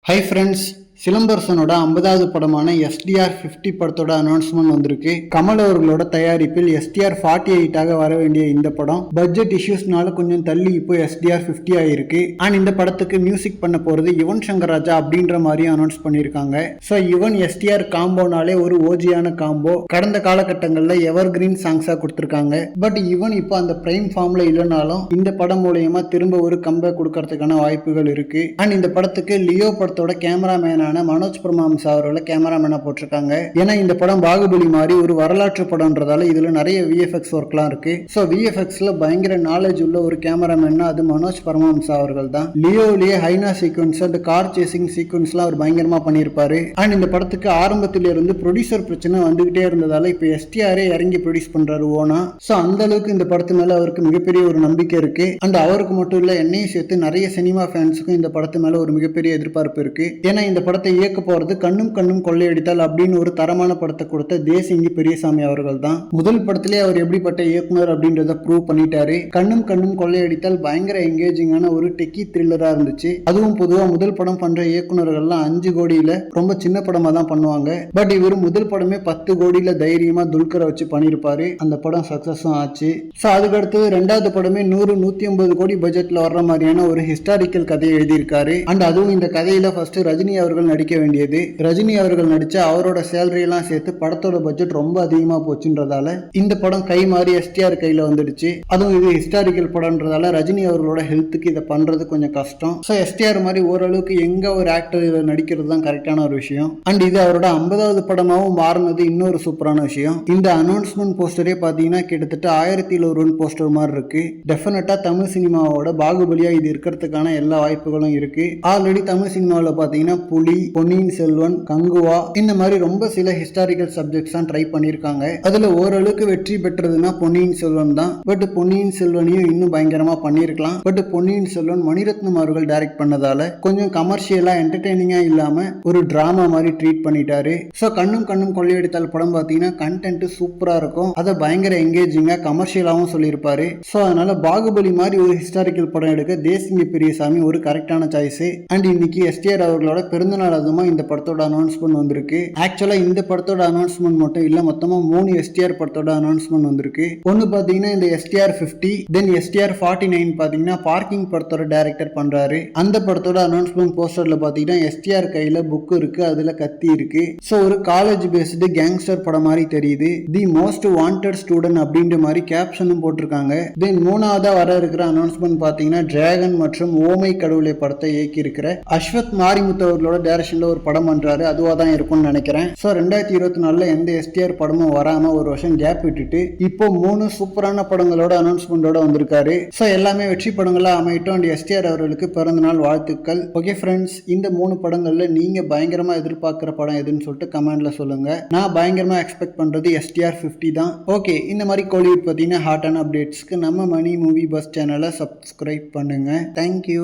Hi friends, சிலம்பரசனோட 50வது படமான STR 50 படத்தோட announcement வந்திருக்கு. கமல் அவர்களோட தயாரிப்பில் எஸ்டிஆர் 48 வர வேண்டிய இந்த படம் பட்ஜெட் இஷ்யூஸ்னால கொஞ்சம் தள்ளி இப்போ எஸ்டிஆர் 50 ஆயிருக்கு. அண்ட் இந்த படத்துக்கு மியூசிக் பண்ண போறது யுவன் சங்கர் ராஜா அப்படின்ற மாதிரி அனௌன்ஸ் பண்ணியிருக்காங்க. ஸோ யுவன் எஸ்டிஆர் காம்போனாலே ஒரு ஓஜியான காம்போ. கடந்த காலகட்டங்களில் எவர் கிரீன் சாங்ஸா கொடுத்துருக்காங்க. பட் யுவன் இப்போ அந்த பிரைம் ஃபார்ம்ல இல்லைனாலும் இந்த படம் மூலயமா திரும்ப ஒரு கம்பேக் கொடுக்கறதுக்கான வாய்ப்புகள் இருக்கு. அண்ட் இந்த படத்துக்கு லியோ படத்தோட கேமராமேன் மனோஜ் பிரமாம்சா அவர்களை கேமராமேனா போட்டிருக்காங்க. ஏன்னா இந்த படம் பாகுபலி மாதிரி ஒரு வரலாற்று படம்ன்றதால இதுல நிறைய விஎஃப்எக்ஸ் ஒர்க்லாம் இருக்கு. ஸோ விஎஃப்எக்ஸ்ல பயங்கர நாலேஜ் உள்ள ஒரு கேமராமேன்னா அது மனோஜ் பிரமாம்சா அவர்கள் தான். லியோவிலேயே ஹைனா சீக்வன்ஸ் அண்ட் கார் சேசிங் சீக்வன்ஸ்லாம் அவர் பயங்கரமா பண்ணியிருப்பாரு. அண்ட் இந்த படத்துக்கு ஆரம்பத்தில இருந்து ப்ரொடியூசர் பிரச்சனை வந்துகிட்டே இருந்ததால இப்போ எஸ்டிஆரே இறங்கி ப்ரொடியூஸ் பண்றாரு ஓனா. ஸோ அந்த அளவுக்கு இந்த படத்து மேல அவருக்கு மிகப்பெரிய ஒரு நம்பிக்கை இருக்கு. அண்ட் அவருக்கு மட்டும் இல்ல, என்னையும் சேர்த்து நிறைய சினிமா ஃபேன்ஸுக்கும் இந்த படத்து மேல ஒரு மிகப்பெரிய எதிர்பார்ப்பு இருக்கு. ஏன்னா இந்த படத்தை இயக்க போறது கண்ணும் கண்ணும் கொள்ளையடித்தால் அப்படின்னு ஒரு தரமான படத்தை கொடுத்த தேசிங்கி பெரியசாமி அவர்கள் தான். முதல் படத்திலே அவர் எப்படிப்பட்ட இயக்குனர் அப்படின்றத ப்ரூவ் பண்ணிட்டாரு. கண்ணும் கண்ணும் கொள்ளையடித்தால் பயங்கர என்கேஜிங்கான ஒரு டெக்கி த்ரில்லரா இருந்துச்சு. அதுவும் பொதுவா முதல் படம் பண்ற இயக்குனர்கள்லாம் 5 கோடியில ரொம்ப சின்ன படமா தான் பண்ணுவாங்க. பட் இவர் முதல் படமே 10 கோடியில தைரியமா துல்கரை வச்சு பண்ணிருப்பாரு. அந்த படம் சக்சஸும் ஆச்சு. ஸோ அதுக்கடுத்து 2வது படமே 100-150 கோடி பட்ஜெட்ல வர்ற மாதிரியான ஒரு ஹிஸ்டாரிக்கல் கதையை எழுதியிருக்காரு. அண்ட் அதுவும் இந்த கதையில ஃபர்ஸ்ட் ரஜினி அவர்கள் நடிக்க வேண்டியது. ரஜினி அவர்கள் நடிச்ச அவரோட சேலரி எல்லாம் சேர்த்து படத்தோட பட்ஜெட் ரொம்ப அதிகமா போச்சுன்றதால இந்த படம் கை மாறி எஸ்டிஆர் கையில வந்துடுச்சு. அதுவும் இது ஹிஸ்டாரிக்கல் படம்ன்றதால ரஜினி அவர்களோட ஹெல்த்துக்கு இதை பண்றது கொஞ்சம் கஷ்டம். ஸோ எஸ்டிஆர் மாதிரி ஓரளவுக்கு எங்க ஒரு ஆக்டர் இதில் நடிக்கிறது தான் கரெக்டான ஒரு விஷயம். அண்ட் இது அவரோட 50வது படமாகவும் மாறினது இன்னொரு சூப்பரான விஷயம். இந்த அனௌன்ஸ்மெண்ட் போஸ்டரே பார்த்தீங்கன்னா கிட்டத்தட்ட 1001 போஸ்டர் மாதிரி இருக்கு. டெஃபினட்டா தமிழ் சினிமாவோட பாகுபலியா இது இருக்கிறதுக்கான எல்லா வாய்ப்புகளும் இருக்கு. ஆல்ரெடி தமிழ் சினிமாவில் பார்த்தீங்கன்னா புலி, பொன்னியின் செல்வன், கங்குவா இந்த மாதிரி ரொம்ப சில ஹிஸ்டாரிக்கல் சப்ஜெக்ட்ஸ் தான் ட்ரை பண்ணிருக்காங்க. அதுல ஓரளவுக்கு வெற்றி பெற்றதுன்னா பொன்னியின் செல்வன் தான். பட் பொன்னியின் செல்வனையும் இன்னும் பயங்கரமா பண்ணிருக்கலாம். பட் பொன்னியின் செல்வன் மணிரத்னம் அவர்கள் டைரக்ட் பண்ணதால கொஞ்சம் கமர்ஷியலா என்டர்டெய்னிங்கா இல்லாம ஒரு டிராமா மாதிரி ட்ரீட் பண்ணிட்டாரு. ஸோ கண்ணும் கண்ணும் கொள்ளையடித்தால் படம் பார்த்தீங்கன்னா கண்டென்ட் சூப்பரா இருக்கும். அதை பயங்கர என்கேஜிங்கா கமர்ஷியலாவும் சொல்லியிருப்பாரு. ஸோ அதனால பாகுபலி மாதிரி ஒரு ஹிஸ்டாரிக்கல் படம் எடுக்க தேசிங்கி பெரியசாமி ஒரு கரெக்டான சாய்ஸ். அண்ட் இன்னைக்கு எஸ்டிஆர் அவர்களோட பிறந்தநாள் அதுமா இந்த படத்தோட அனௌன்ஸ்மெண்ட் வந்திருக்கு. ஆக்சுவலா இந்த படத்தோட அனௌன்ஸ்மெண்ட் மட்டும் இல்ல, மொத்தமா 3 எஸ்டிஆர் படத்தோட அனௌன்ஸ்மெண்ட் வந்திருக்கு. ஒன்னு பாத்தீங்கன்னா இந்த எஸ்டிஆர் 50, தென் எஸ்டிஆர் 49 பாத்தீங்கன்னா பார்க்கிங் படத்தோட டைரக்டர் பண்றாரு. அந்த படத்தோட அனௌன்ஸ்மெண்ட் போஸ்டர்ல பாத்தீங்கன்னா எஸ்டிஆர் கையில புக் இருக்கு, அதுல கத்தி இருக்கு. சோ ஒரு காலேஜ் பேஸ்டு கேங்ஸ்டர் படம் மாதிரி தெரியுது. தி மோஸ்ட் வாண்டட் ஸ்டூடெண்ட் அப்படின்ற மாதிரி கேப்ஷனும் போட்டிருக்காங்க. தென் 3வதா வர இருக்கிற அனௌன்ஸ்மெண்ட் பாத்தீங்கன்னா டிராகன் மற்றும் ஓமை கடவுளை படத்தை இயக்கி இருக்கிற அஸ்வத் மாரிமுத்து அவர்களோட டைரக்ஷன்ல ஒரு படம் பண்றாரு. அதுவா தான் இருக்கும்னு நினைக்கிறேன். ஸோ 2024 எந்த எஸ்டிஆர் படமும் வராம ஒரு வருஷம் கேப் விட்டுட்டு இப்போ 3 சூப்பரான படங்களோட அனௌன்ஸ்மெண்டோட வந்திருக்காரு. ஸோ எல்லாமே வெற்றி படங்களா அமையட்டும். அண்ட் எஸ்டிஆர் அவர்களுக்கு பிறந்த நாள் வாழ்த்துக்கள். ஓகே ஃப்ரெண்ட்ஸ், இந்த 3 படங்கள்ல நீங்க பயங்கரமா எதிர்பார்க்கிற படம் எதுன்னு சொல்லிட்டு கமெண்ட்ல சொல்லுங்க. நான் பயங்கரமா எக்ஸ்பெக்ட் பண்றது எஸ்டிஆர் 50 தான். ஓகே, இந்த மாதிரி கோலிவுட் பத்தின ஹாட்டான அப்டேட்ஸ்க்கு நம்ம மணி மூவி பஸ் சேனலை சப்ஸ்கிரைப் பண்ணுங்க. தேங்க்யூ.